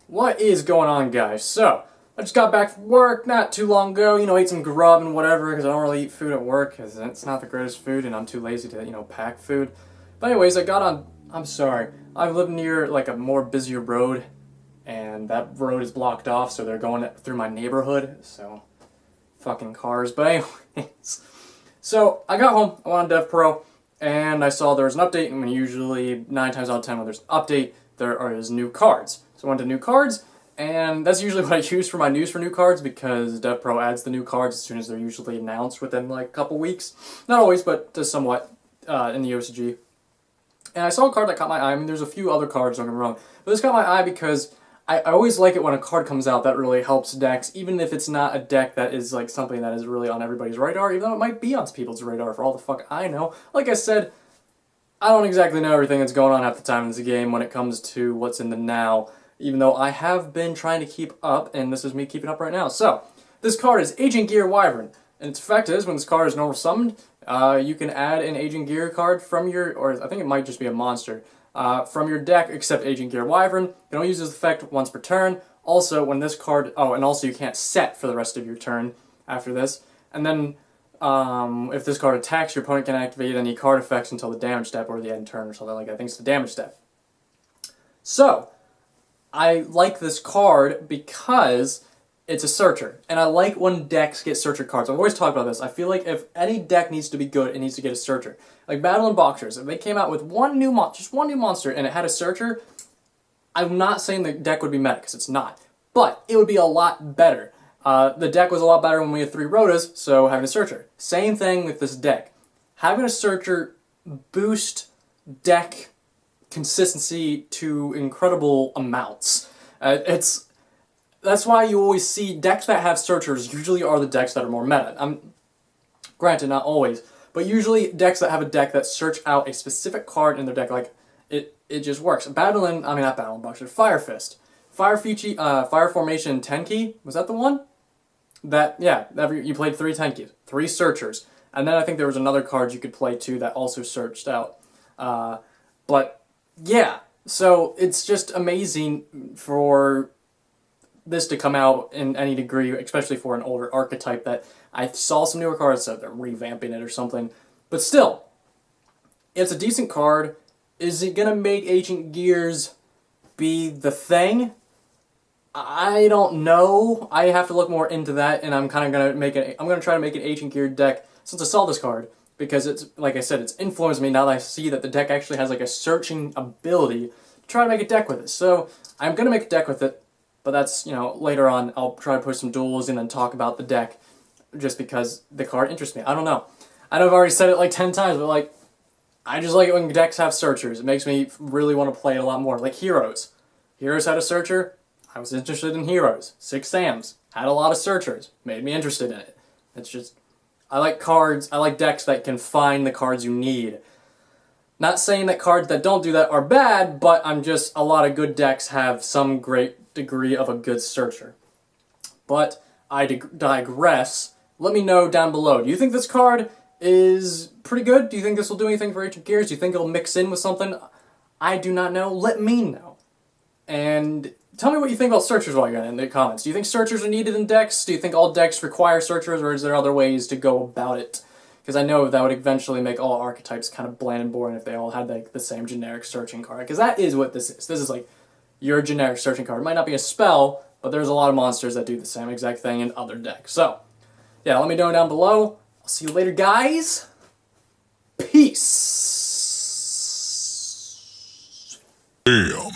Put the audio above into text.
What is going on, guys? So, I just got back from work not too long ago, ate some grub and whatever, because I don't really eat food at work, because it's not the greatest food, and I'm too lazy to, pack food. But anyways, I'm sorry, I live near, like, a more busier road, and that road is blocked off, so they're going through my neighborhood, so, fucking cars. But anyways, so, I got home, I went on DevPro, and I saw there was an update, and usually, 9 times out of 10 when there's an update, there is new cards. So I went to new cards, and that's usually what I use for my news for new cards, because DevPro adds the new cards as soon as they're usually announced within like a couple weeks. Not always, but just somewhat in the OCG. And I saw a card that caught my eye. I mean, there's a few other cards, don't get me wrong, but this caught my eye because I always like it when a card comes out that really helps decks, even if it's not a deck that is like something that is really on everybody's radar, even though it might be on people's radar for all the fuck I know. Like I said, I don't exactly know everything that's going on half the time in this game when it comes to what's in the now, even though I have been trying to keep up, and this is me keeping up right now. So, this card is Agent Gear Wyvern, and its effect is, when this card is normal summoned, you can add an Agent Gear card from your, or I think it might just be a monster, from your deck, except Agent Gear Wyvern. You can only use this effect once per turn. Also, when this card, and also you can't set for the rest of your turn after this. And then, if this card attacks, your opponent can activate any card effects until the damage step or the end turn or something like that. I think it's the damage step. So, I like this card because it's a searcher. And I like when decks get searcher cards. I've always talked about this. I feel like if any deck needs to be good, it needs to get a searcher. Like Battle and Boxers, if they came out with just one new monster and it had a searcher, I'm not saying the deck would be meta, because it's not. But it would be a lot better. The deck was a lot better when we had 3 Rotas, so having a searcher. Same thing with this deck. Having a searcher boost deck consistency to incredible amounts. That's why you always see decks that have searchers usually are the decks that are more meta. Granted, not always, but usually decks that have a deck that search out a specific card in their deck, like it just works. Not Battle Boxer, Fire Fist. Fire Formation Tenki, was that the one? You played 3 Tenkis, 3 searchers, and then I think there was another card you could play too that also searched out. But yeah, so it's just amazing for this to come out in any degree, especially for an older archetype that I saw some newer cards, so they're revamping it or something. But still, it's a decent card. Is it going to make Agent Gears be the thing? I don't know. I have to look more into that, and I'm kind of going to try to make an Agent Gear deck since I saw this card, because it's, like I said, it's influenced me now that I see that the deck actually has like a searching ability to try to make a deck with it. So I'm going to make a deck with it, but that's, later on I'll try to push some duels and then talk about the deck just because the card interests me. I don't know. I know I've already said it like 10 times, but like, I just like it when decks have searchers. It makes me really want to play it a lot more. Like Heroes. Heroes had a searcher. I was interested in Heroes. 6 Sams had a lot of searchers. Made me interested in it. It's just, I like cards, I like decks that can find the cards you need. Not saying that cards that don't do that are bad, but a lot of good decks have some great degree of a good searcher. But I digress. Let me know down below. Do you think this card is pretty good? Do you think this will do anything for Agent Gears? Do you think it'll mix in with something? I do not know. Let me know. And tell me what you think about searchers while you're in the comments. Do you think searchers are needed in decks? Do you think all decks require searchers, or is there other ways to go about it? Because I know that would eventually make all archetypes kind of bland and boring if they all had like the same generic searching card. Because that is what this is. This is like your generic searching card. It might not be a spell, but there's a lot of monsters that do the same exact thing in other decks. So, yeah, let me know down below. I'll see you later, guys. Peace. Damn.